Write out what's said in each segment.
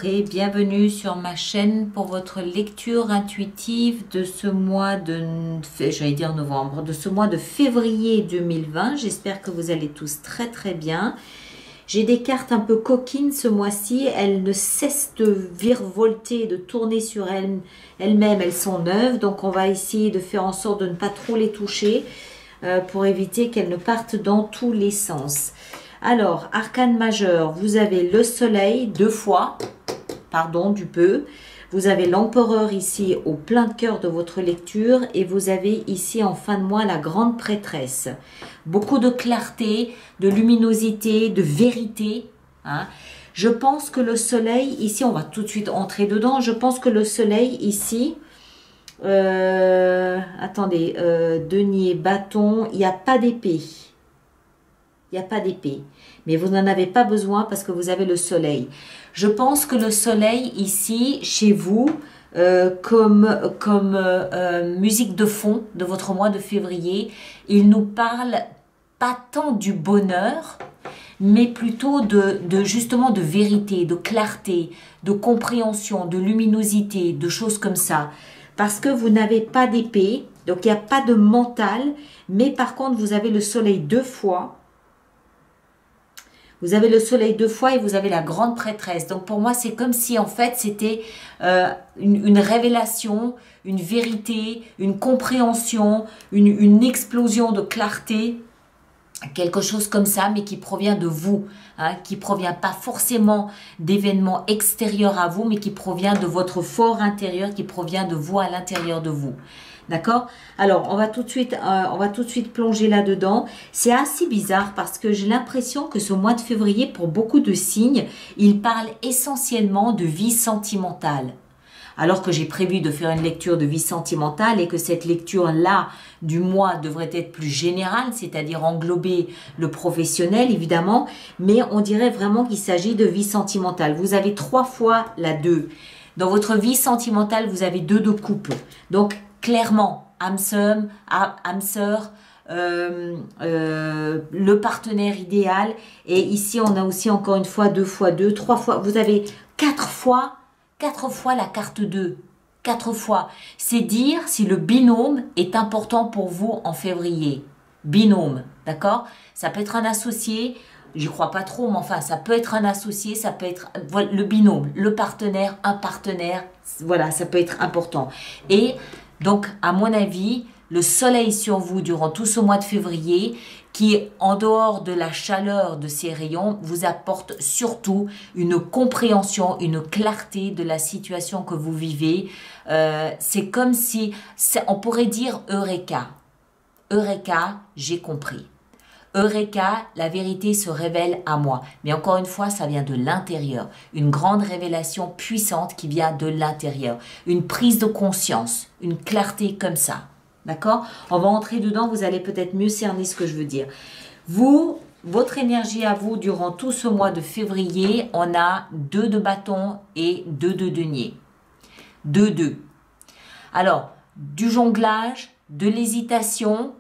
rentrée, bienvenue sur ma chaîne pour votre lecture intuitive de ce mois de, j'allais dire novembre, de ce mois de février 2020. J'espère que vous allez tous très bien. J'ai des cartes un peu coquines ce mois-ci, elles ne cessent de virevolter, de tourner sur elles-mêmes, elles sont neuves, donc on va essayer de faire en sorte de ne pas trop les toucher pour éviter qu'elles ne partent dans tous les sens. Alors, arcane majeur, vous avez le soleil deux fois, pardon, du peu. Vous avez l'empereur ici au plein cœur de votre lecture et vous avez ici en fin de mois la grande prêtresse. Beaucoup de clarté, de luminosité, de vérité. Hein. Je pense que le soleil ici, on va tout de suite entrer dedans, je pense que le soleil ici, attendez, denier, bâton, il n'y a pas d'épée. Il n'y a pas d'épée, mais vous n'en avez pas besoin parce que vous avez le soleil. Je pense que le soleil ici, chez vous, comme musique de fond de votre mois de février, il nous parle pas tant du bonheur, mais plutôt justement de vérité, de clarté, de compréhension, de luminosité, de choses comme ça. Parce que vous n'avez pas d'épée, donc il n'y a pas de mental, mais par contre vous avez le soleil deux fois. Vous avez le soleil deux fois et vous avez la grande prêtresse. Donc pour moi, c'est comme si en fait c'était une révélation, une vérité, une compréhension, une explosion de clarté, quelque chose comme ça, mais qui provient de vous, hein, qui provient pas forcément d'événements extérieurs à vous, mais qui provient de votre fort intérieur, qui provient de vous à l'intérieur de vous. D'accord? Alors, on va tout de suite plonger là-dedans. C'est assez bizarre parce que j'ai l'impression que ce mois de février, pour beaucoup de signes, il parle essentiellement de vie sentimentale. Alors que j'ai prévu de faire une lecture de vie sentimentale et que cette lecture-là du mois devrait être plus générale, c'est-à-dire englober le professionnel, évidemment, mais on dirait vraiment qu'il s'agit de vie sentimentale. Vous avez trois fois la 2. Dans votre vie sentimentale, vous avez 2 de coupe. Donc, clairement, âme sœur, le partenaire idéal. Et ici, on a aussi encore une fois 2 fois 2, 3 fois. Vous avez 4 fois la carte 2. 4 fois. C'est dire si le binôme est important pour vous en février. Binôme, d'accord? Ça peut être un associé. J'y crois pas trop, mais enfin, ça peut être un associé, ça peut être le binôme, le partenaire, un partenaire. Voilà, ça peut être important. Et donc, à mon avis, le soleil sur vous durant tout ce mois de février, qui, en dehors de la chaleur de ces rayons, vous apporte surtout une compréhension, une clarté de la situation que vous vivez. C'est comme si, on pourrait dire Eureka. Eureka, j'ai compris. Eureka, la vérité se révèle à moi. Mais encore une fois, ça vient de l'intérieur. Une grande révélation puissante qui vient de l'intérieur. Une prise de conscience, une clarté comme ça. D'accord? On va entrer dedans, vous allez peut-être mieux cerner ce que je veux dire. Vous, votre énergie à vous, durant tout ce mois de février, on a 2 de bâton et 2 de denier. 2. Alors, du jonglage, de l'hésitation,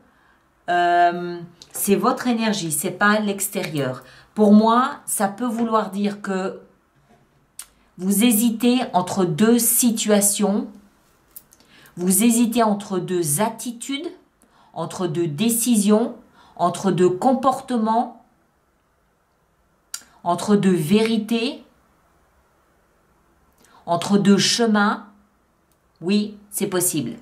c'est votre énergie, c'est pas l'extérieur. Pour moi, ça peut vouloir dire que vous hésitez entre 2 situations, vous hésitez entre 2 attitudes, entre 2 décisions, entre 2 comportements, entre 2 vérités, entre 2 chemins. Oui, c'est possible.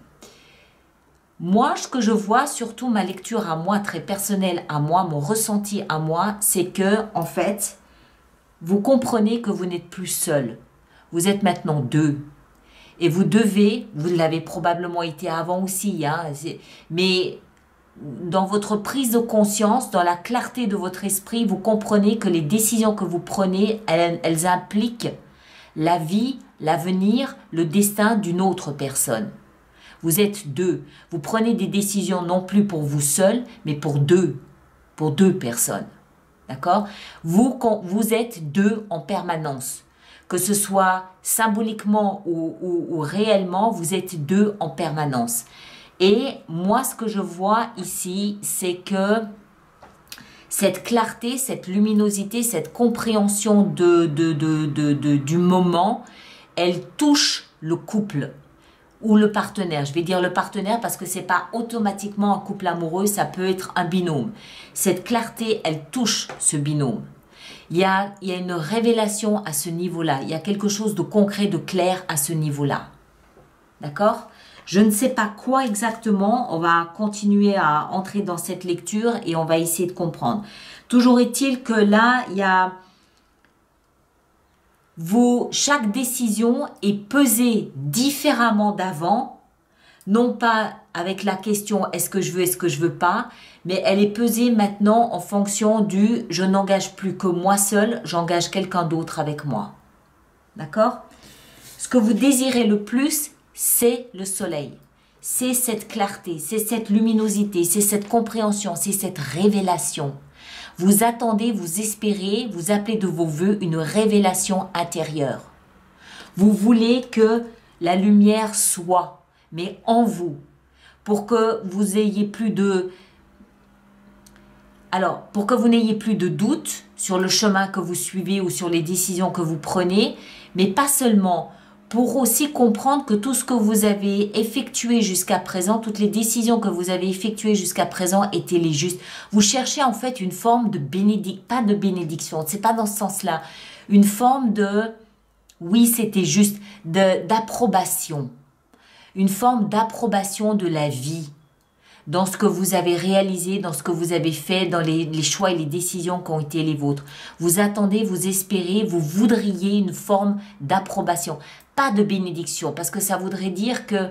Moi, ce que je vois, surtout ma lecture à moi, très personnelle à moi, mon ressenti à moi, c'est que, en fait, vous comprenez que vous n'êtes plus seul. Vous êtes maintenant 2. Et vous devez, vous l'avez probablement été avant aussi, hein, mais dans votre prise de conscience, dans la clarté de votre esprit, vous comprenez que les décisions que vous prenez, elles impliquent la vie, l'avenir, le destin d'une autre personne. Vous êtes 2. Vous prenez des décisions non plus pour vous seul, mais pour 2 personnes. D'accord? Vous êtes 2 en permanence. Que ce soit symboliquement ou réellement, vous êtes 2 en permanence. Et moi, ce que je vois ici, c'est que cette clarté, cette luminosité, cette compréhension du moment, elle touche le couple ou le partenaire. Je vais dire le partenaire parce que c'est pas automatiquement un couple amoureux, ça peut être un binôme. Cette clarté, elle touche ce binôme. Il y a une révélation à ce niveau-là. Il y a quelque chose de concret, de clair à ce niveau-là. D'accord? Je ne sais pas quoi exactement. On va continuer à entrer dans cette lecture et on va essayer de comprendre. Toujours est-il que là, il y a... chaque décision est pesée différemment d'avant. Non pas avec la question est-ce que je veux pas, mais elle est pesée maintenant en fonction du je n'engage plus que moi seul, j'engage quelqu'un d'autre avec moi. D'accord? Ce que vous désirez le plus, c'est le soleil. C'est cette clarté, c'est cette luminosité, c'est cette compréhension, c'est cette révélation. Vous attendez, vous espérez, vous appelez de vos voeux une révélation intérieure. Vous voulez que la lumière soit, mais en vous, pour que vous ayez plus de... Alors, pour que vous n'ayez plus de doute sur le chemin que vous suivez ou sur les décisions que vous prenez, mais pas seulement, pour aussi comprendre que tout ce que vous avez effectué jusqu'à présent, toutes les décisions que vous avez effectuées jusqu'à présent étaient les justes. Vous cherchez en fait une forme de bénédiction, pas de bénédiction, c'est pas dans ce sens-là, une forme de, oui c'était juste, d'approbation, une forme d'approbation de la vie, dans ce que vous avez réalisé, dans ce que vous avez fait, dans les choix et les décisions qui ont été les vôtres. Vous attendez, vous espérez, vous voudriez une forme d'approbation. Pas de bénédiction, parce que ça voudrait dire que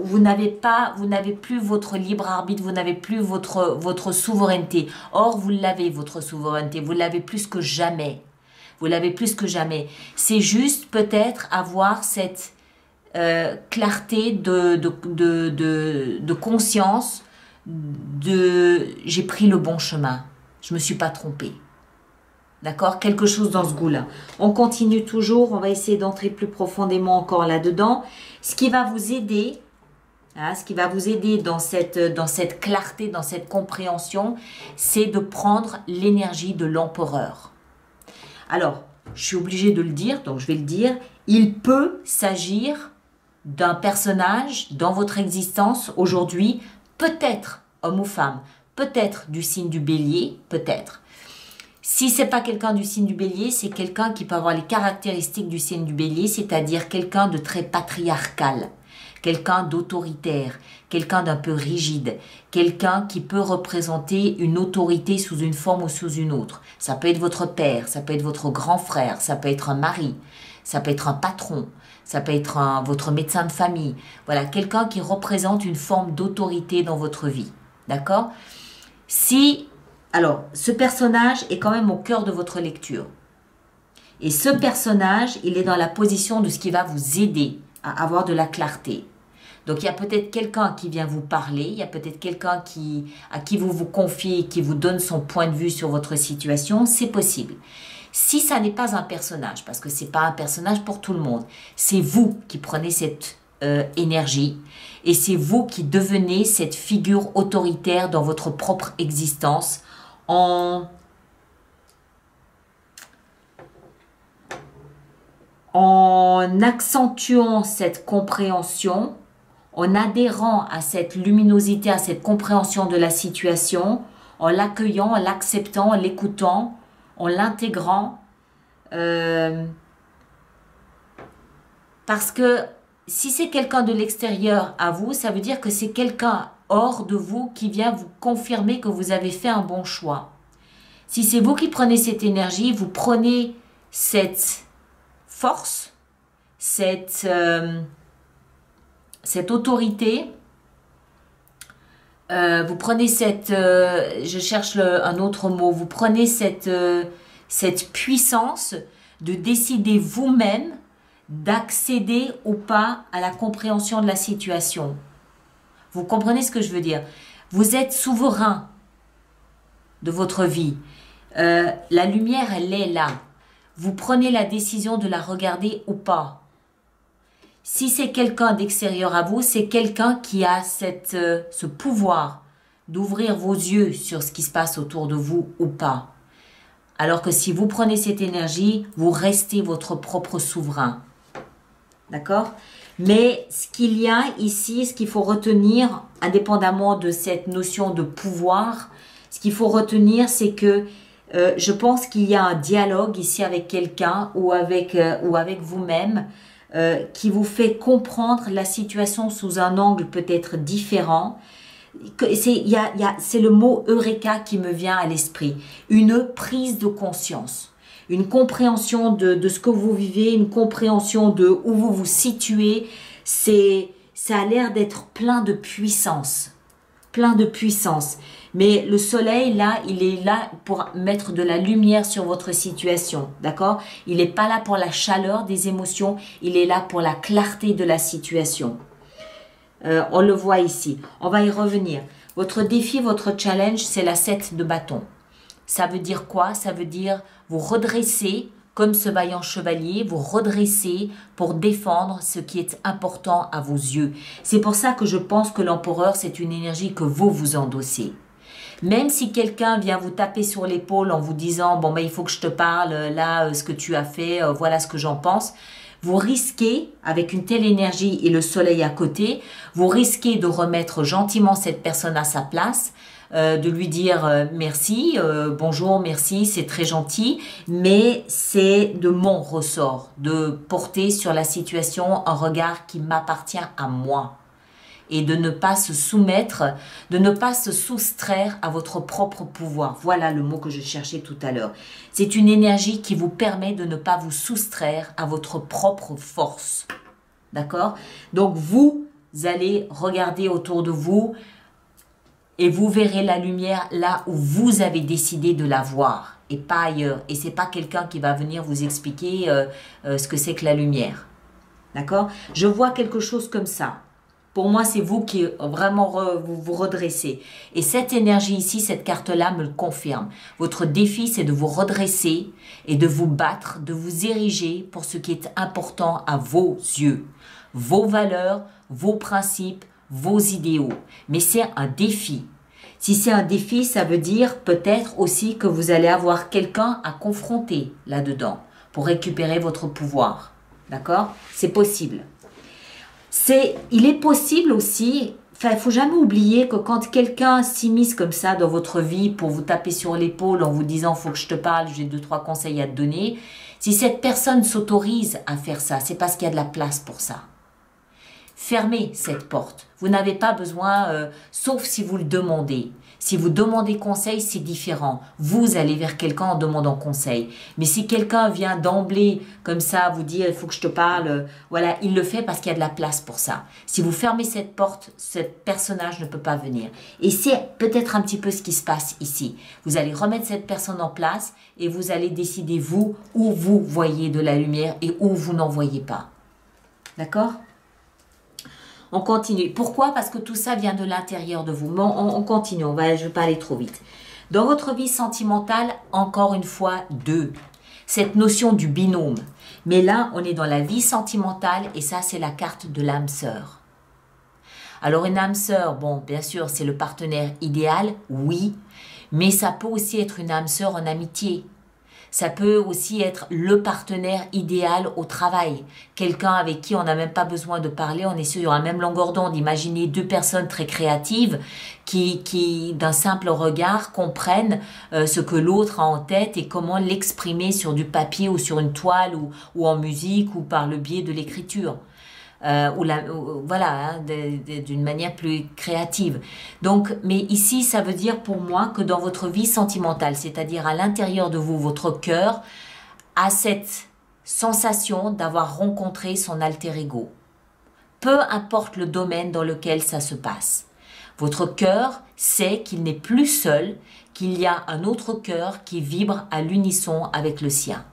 vous n'avez plus votre libre arbitre, vous n'avez plus votre souveraineté. Or, vous l'avez, votre souveraineté, vous l'avez plus que jamais. Vous l'avez plus que jamais. C'est juste peut-être avoir cette clarté de conscience, j'ai pris le bon chemin, je me suis pas trompée. D'accord? Quelque chose dans ce goût-là. On continue toujours, on va essayer d'entrer plus profondément encore là-dedans. Ce qui va vous aider, ce qui va vous aider dans cette clarté, dans cette compréhension, c'est de prendre l'énergie de l'empereur. Alors, je suis obligée de le dire, donc je vais le dire. Il peut s'agir d'un personnage dans votre existence aujourd'hui, peut-être homme ou femme, peut-être du signe du bélier, peut-être. Si c'est pas quelqu'un du signe du bélier, c'est quelqu'un qui peut avoir les caractéristiques du signe du bélier, c'est-à-dire quelqu'un de très patriarcal, quelqu'un d'autoritaire, quelqu'un d'un peu rigide, quelqu'un qui peut représenter une autorité sous une forme ou sous une autre. Ça peut être votre père, ça peut être votre grand frère, ça peut être un mari, ça peut être un patron, ça peut être votre médecin de famille. Voilà, quelqu'un qui représente une forme d'autorité dans votre vie. D'accord? Alors, ce personnage est quand même au cœur de votre lecture. Et ce personnage, il est dans la position de ce qui va vous aider à avoir de la clarté. Donc, il y a peut-être quelqu'un qui vient vous parler, il y a peut-être quelqu'un à qui vous vous confiez, qui vous donne son point de vue sur votre situation, c'est possible. Si ça n'est pas un personnage, parce que ce n'est pas un personnage pour tout le monde, c'est vous qui prenez cette énergie et c'est vous qui devenez cette figure autoritaire dans votre propre existence en accentuant cette compréhension, en adhérant à cette luminosité, à cette compréhension de la situation, en l'accueillant, en l'acceptant, en l'écoutant, en l'intégrant. Parce que si c'est quelqu'un de l'extérieur à vous, ça veut dire que c'est quelqu'un hors de vous qui vient vous confirmer que vous avez fait un bon choix. Si c'est vous qui prenez cette énergie, vous prenez cette force, cette autorité, vous prenez je cherche un autre mot, vous prenez cette puissance de décider vous-même d'accéder ou pas à la compréhension de la situation. Vous comprenez ce que je veux dire? Vous êtes souverain de votre vie. La lumière, elle est là. Vous prenez la décision de la regarder ou pas. Si c'est quelqu'un d'extérieur à vous, c'est quelqu'un qui a ce pouvoir d'ouvrir vos yeux sur ce qui se passe autour de vous ou pas. Alors que si vous prenez cette énergie, vous restez votre propre souverain. D'accord? Mais ce qu'il y a ici, ce qu'il faut retenir, indépendamment de cette notion de pouvoir, ce qu'il faut retenir, c'est que je pense qu'il y a un dialogue ici avec quelqu'un ou avec vous-même qui vous fait comprendre la situation sous un angle peut-être différent. C'est le mot Eureka qui me vient à l'esprit. Une prise de conscience. Une compréhension de ce que vous vivez, une compréhension de où vous vous situez. Ça a l'air d'être plein de puissance. Plein de puissance. Mais le soleil, là, il est là pour mettre de la lumière sur votre situation. D'accord? Il n'est pas là pour la chaleur des émotions. Il est là pour la clarté de la situation. On le voit ici. On va y revenir. Votre défi, votre challenge, c'est la 7 de bâton. Ça veut dire quoi? Ça veut dire vous redresser comme ce vaillant chevalier, vous redresser pour défendre ce qui est important à vos yeux. C'est pour ça que je pense que l'empereur, c'est une énergie que vous endossez. Même si quelqu'un vient vous taper sur l'épaule en vous disant « Bon, ben, il faut que je te parle, là, ce que tu as fait, voilà ce que j'en pense », vous risquez, avec une telle énergie et le soleil à côté, vous risquez de remettre gentiment cette personne à sa place, de lui dire merci, bonjour, merci, c'est très gentil, mais c'est de mon ressort, de porter sur la situation un regard qui m'appartient à moi. Et de ne pas se soumettre, de ne pas se soustraire à votre propre pouvoir. Voilà le mot que je cherchais tout à l'heure. C'est une énergie qui vous permet de ne pas vous soustraire à votre propre force. D'accord? Donc vous allez regarder autour de vous et vous verrez la lumière là où vous avez décidé de la voir et pas ailleurs. Et c'est pas quelqu'un qui va venir vous expliquer ce que c'est que la lumière. D'accord? Je vois quelque chose comme ça. Pour moi, c'est vous qui vraiment vous redressez. Et cette énergie ici, cette carte-là me le confirme. Votre défi, c'est de vous redresser et de vous battre, de vous ériger pour ce qui est important à vos yeux. Vos valeurs, vos principes, vos idéaux. Mais c'est un défi. Si c'est un défi, ça veut dire peut-être aussi que vous allez avoir quelqu'un à confronter là-dedans pour récupérer votre pouvoir. D'accord? C'est possible. Il est possible aussi, il ne faut jamais oublier que quand quelqu'un s'immisce comme ça dans votre vie pour vous taper sur l'épaule en vous disant « faut que je te parle, j'ai 2-3 conseils à te donner », si cette personne s'autorise à faire ça, c'est parce qu'il y a de la place pour ça. Fermez cette porte. Vous n'avez pas besoin, sauf si vous le demandez. Si vous demandez conseil, c'est différent. Vous allez vers quelqu'un en demandant conseil. Mais si quelqu'un vient d'emblée, comme ça, vous dire « il faut que je te parle », voilà, il le fait parce qu'il y a de la place pour ça. Si vous fermez cette porte, ce personnage ne peut pas venir. Et c'est peut-être un petit peu ce qui se passe ici. Vous allez remettre cette personne en place et vous allez décider, vous, où vous voyez de la lumière et où vous n'en voyez pas. D'accord ? On continue. Pourquoi? Parce que tout ça vient de l'intérieur de vous. Mais on continue, je ne vais pas aller trop vite. Dans votre vie sentimentale, encore une fois, cette notion du binôme. Mais là, on est dans la vie sentimentale et ça, c'est la carte de l'âme sœur. Alors, une âme sœur, bon, bien sûr, c'est le partenaire idéal, oui, mais ça peut aussi être une âme sœur en amitié. Ça peut aussi être le partenaire idéal au travail. Quelqu'un avec qui on n'a même pas besoin de parler, on est sur la même longueur d'onde. Imaginez 2 personnes très créatives qui d'un simple regard, comprennent ce que l'autre a en tête et comment l'exprimer sur du papier ou sur une toile ou en musique ou par le biais de l'écriture. Voilà, hein, d'une manière plus créative. Donc, mais ici, ça veut dire pour moi que dans votre vie sentimentale, c'est-à-dire à l'intérieur de vous, votre cœur a cette sensation d'avoir rencontré son alter ego. Peu importe le domaine dans lequel ça se passe. Votre cœur sait qu'il n'est plus seul, qu'il y a un autre cœur qui vibre à l'unisson avec le sien.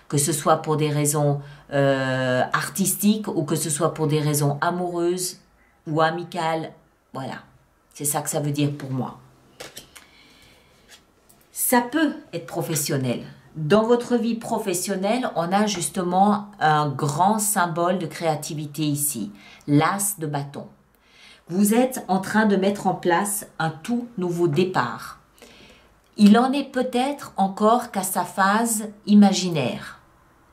Que ce soit pour des raisons artistiques ou que ce soit pour des raisons amoureuses ou amicales. Voilà, c'est ça que ça veut dire pour moi. Ça peut être professionnel. Dans votre vie professionnelle, on a justement un grand symbole de créativité ici, l'as de bâton. Vous êtes en train de mettre en place un tout nouveau départ. Il en est peut-être encore qu'à sa phase imaginaire,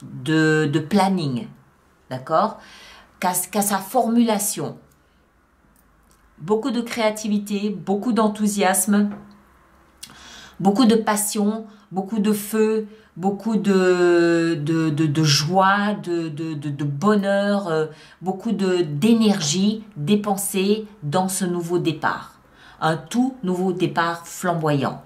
de planning, d'accord, qu'à sa formulation. Beaucoup de créativité, beaucoup d'enthousiasme, beaucoup de passion, beaucoup de feu, beaucoup de joie, de bonheur, beaucoup d'énergie dépensée dans ce nouveau départ. Un tout nouveau départ flamboyant.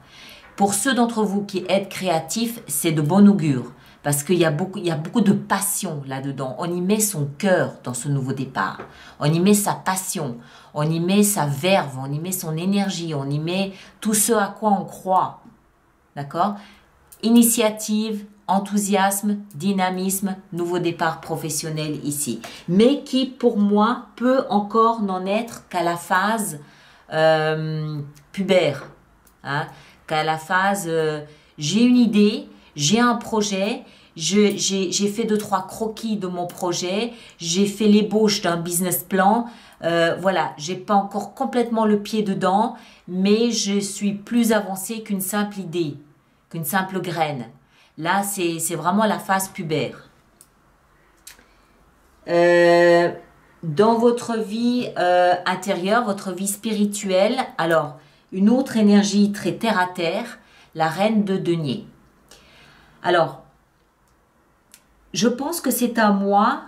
Pour ceux d'entre vous qui êtes créatifs, c'est de bon augure. Parce qu'il y a beaucoup de passion là-dedans. On y met son cœur dans ce nouveau départ. On y met sa passion, on y met sa verve, on y met son énergie, on y met tout ce à quoi on croit. D'accord? Initiative, enthousiasme, dynamisme, nouveau départ professionnel ici. Mais qui, pour moi, peut encore n'en être qu'à la phase pubère. Hein? Qu'à la phase, j'ai une idée, j'ai un projet, j'ai fait 2-3 croquis de mon projet, j'ai fait l'ébauche d'un business plan, voilà, j'ai pas encore complètement le pied dedans, mais je suis plus avancée qu'une simple idée, qu'une simple graine. Là, c'est vraiment la phase pubère. Dans votre vie intérieure, votre vie spirituelle, alors, une autre énergie très terre à terre, la reine de denier. Alors, je pense que c'est un mois,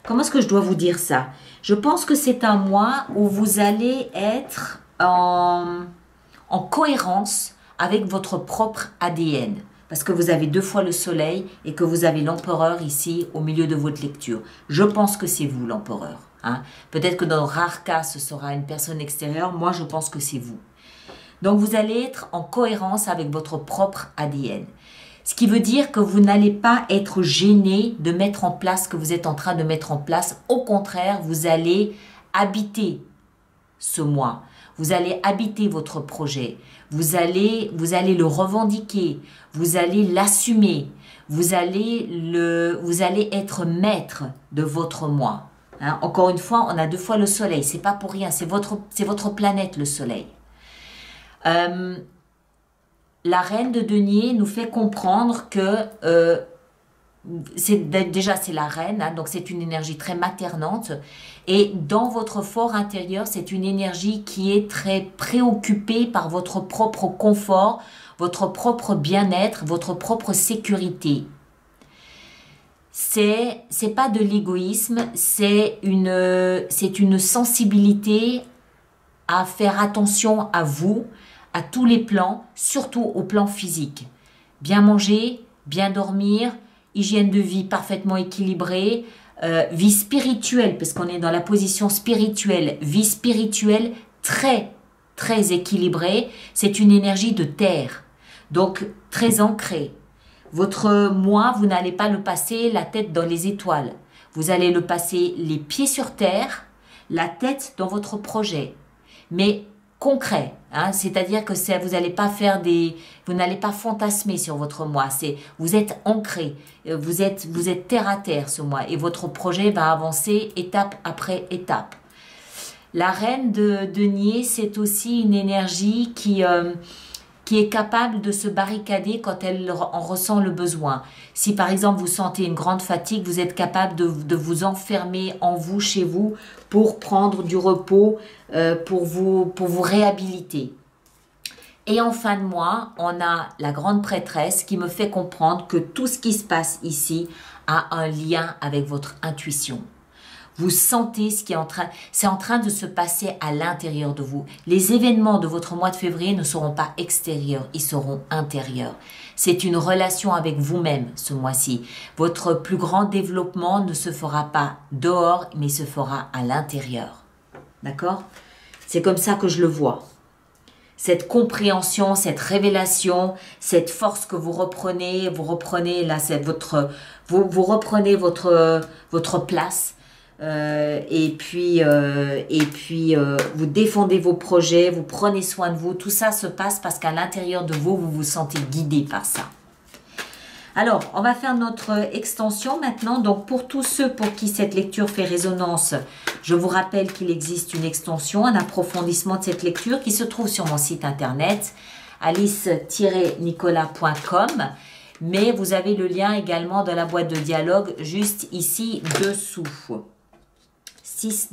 comment est-ce que je dois vous dire ça? Je pense que c'est un mois où vous allez être en cohérence avec votre propre ADN. Parce que vous avez 2 fois le soleil et que vous avez l'empereur ici au milieu de votre lecture. Je pense que c'est vous l'empereur. Hein? Peut-être que dans le rare cas, ce sera une personne extérieure. Moi, je pense que c'est vous. Donc, vous allez être en cohérence avec votre propre ADN. Ce qui veut dire que vous n'allez pas être gêné de mettre en place ce que vous êtes en train de mettre en place. Au contraire, vous allez habiter ce mois. Vous allez habiter votre projet. Vous allez le revendiquer. Vous allez l'assumer. Vous allez être maître de votre mois. Hein? Encore une fois, on a 2 fois le soleil. C'est pas pour rien. C'est votre planète, le soleil. La reine de denier nous fait comprendre que déjà c'est la reine, hein, donc c'est une énergie très maternante, et dans votre fort intérieur, c'est une énergie qui est très préoccupée par votre propre confort, votre propre bien-être, votre propre sécurité. C'est pas de l'égoïsme, c'est une sensibilité à faire attention à vous, à tous les plans, surtout au plan physique. Bien manger, bien dormir, hygiène de vie parfaitement équilibrée, vie spirituelle, parce qu'on est dans la position spirituelle, vie spirituelle très, très équilibrée. C'est une énergie de terre, donc très ancrée. Votre moi, vous n'allez pas le passer la tête dans les étoiles. Vous allez le passer les pieds sur terre, la tête dans votre projet. Mais concret, hein, c'est-à-dire que vous n'allez pas vous n'allez pas fantasmer sur votre moi. Vous êtes ancré, vous êtes terre à terre ce mois, et votre projet va avancer étape après étape. La reine de denier, c'est aussi une énergie qui est capable de se barricader quand elle en ressent le besoin. Si par exemple vous sentez une grande fatigue, vous êtes capable de vous enfermer en vous, chez vous, pour prendre du repos, pour vous réhabiliter. Et en fin de mois, on a la grande prêtresse qui me fait comprendre que tout ce qui se passe ici a un lien avec votre intuition. Vous sentez ce qui c'est en train de se passer à l'intérieur de vous. Les événements de votre mois de février ne seront pas extérieurs, ils seront intérieurs. C'est une relation avec vous-même ce mois-ci. Votre plus grand développement ne se fera pas dehors, mais se fera à l'intérieur. D'accord? C'est comme ça que je le vois. Cette compréhension, cette révélation, cette force que vous reprenez là, vous reprenez votre place. Vous défendez vos projets, vous prenez soin de vous. Tout ça se passe parce qu'à l'intérieur de vous, vous vous sentez guidé par ça. Alors, on va faire notre extension maintenant. Donc, pour tous ceux pour qui cette lecture fait résonance, je vous rappelle qu'il existe une extension, un approfondissement de cette lecture qui se trouve sur mon site internet alice-nicolas.com. Mais vous avez le lien également dans la boîte de dialogue juste ici dessous. 6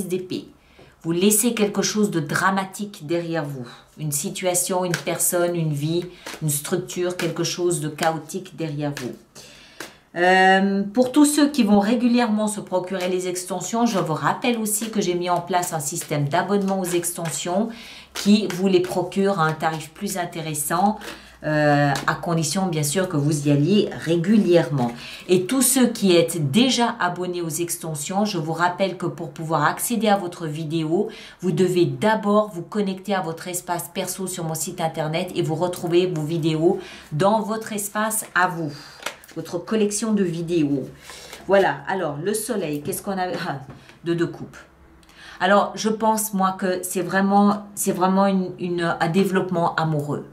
d'épée. Vous laissez quelque chose de dramatique derrière vous. Une situation, une personne, une vie, une structure, quelque chose de chaotique derrière vous. Pour tous ceux qui vont régulièrement se procurer les extensions, je vous rappelle aussi que j'ai mis en place un système d'abonnement aux extensions qui vous les procure à un tarif plus intéressant. À condition bien sûr que vous y alliez régulièrement. Et tous ceux qui êtes déjà abonnés aux extensions, je vous rappelle que pour pouvoir accéder à votre vidéo, vous devez d'abord vous connecter à votre espace perso sur mon site internet et vous retrouver vos vidéos dans votre espace à vous, votre collection de vidéos. Voilà, alors le soleil, qu'est-ce qu'on a de deux coupes. Alors je pense moi que c'est vraiment un développement amoureux.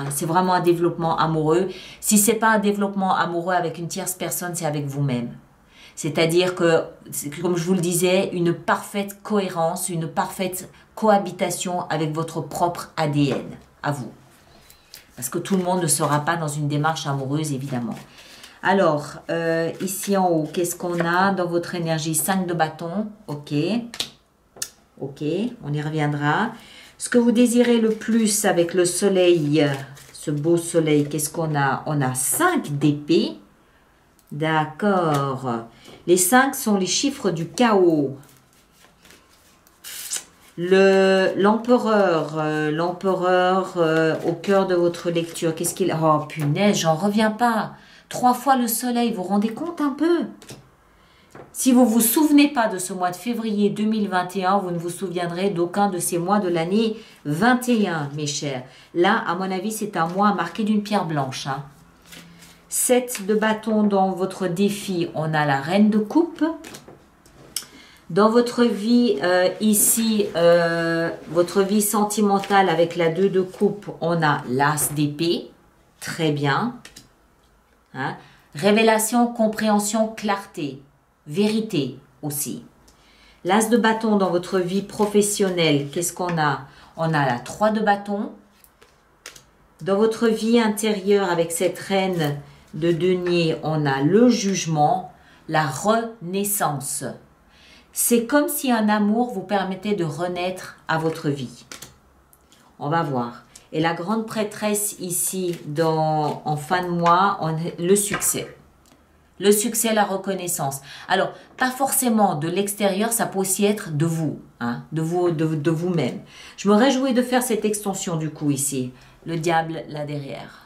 C'est vraiment un développement amoureux. Si ce n'est pas un développement amoureux avec une tierce personne, c'est avec vous-même. C'est-à-dire que, comme je vous le disais, une parfaite cohérence, une parfaite cohabitation avec votre propre ADN, à vous. Parce que tout le monde ne sera pas dans une démarche amoureuse, évidemment. Alors, ici en haut, qu'est-ce qu'on a dans votre énergie? 5 de bâton, ok. Ok, on y reviendra. Ce que vous désirez le plus avec le soleil, ce beau soleil, qu'est-ce qu'on a? On a 5 d'épée. D'accord. Les 5 sont les chiffres du chaos. L'empereur au cœur de votre lecture. Qu'est-ce qu'il... Oh punaise, j'en reviens pas. 3 fois le soleil, vous vous rendez compte un peu? Si vous ne vous souvenez pas de ce mois de février 2021, vous ne vous souviendrez d'aucun de ces mois de l'année 21, mes chers. Là, à mon avis, c'est un mois marqué d'une pierre blanche. 7 de bâton dans votre défi, on a la reine de coupe. Dans votre vie, ici, votre vie sentimentale avec la 2 de coupe, on a l'as d'épée. Très bien. Révélation, compréhension, clarté. Vérité aussi. L'as de bâton dans votre vie professionnelle, qu'est-ce qu'on a? On a la 3 de bâton. Dans votre vie intérieure avec cette reine de denier, on a le jugement, la renaissance. C'est comme si un amour vous permettait de renaître à votre vie. On va voir. Et la grande prêtresse ici, en fin de mois, le succès. Le succès, la reconnaissance. Alors, pas forcément de l'extérieur, ça peut aussi être de vous, de vous-même. Je me réjouis de faire cette extension du coup ici. Le diable là derrière.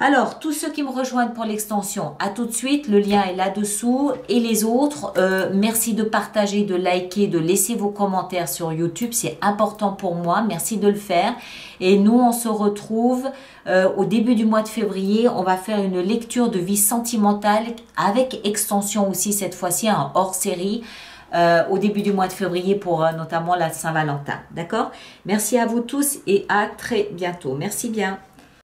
Alors, tous ceux qui me rejoignent pour l'extension, à tout de suite, le lien est là-dessous. Et les autres, merci de partager, de liker, de laisser vos commentaires sur YouTube. C'est important pour moi, merci de le faire. Et nous, on se retrouve au début du mois de février. On va faire une lecture de vie sentimentale avec extension aussi cette fois-ci, un hors-série. Au début du mois de février pour notamment la Saint-Valentin. D'accord? Merci à vous tous et à très bientôt. Merci bien.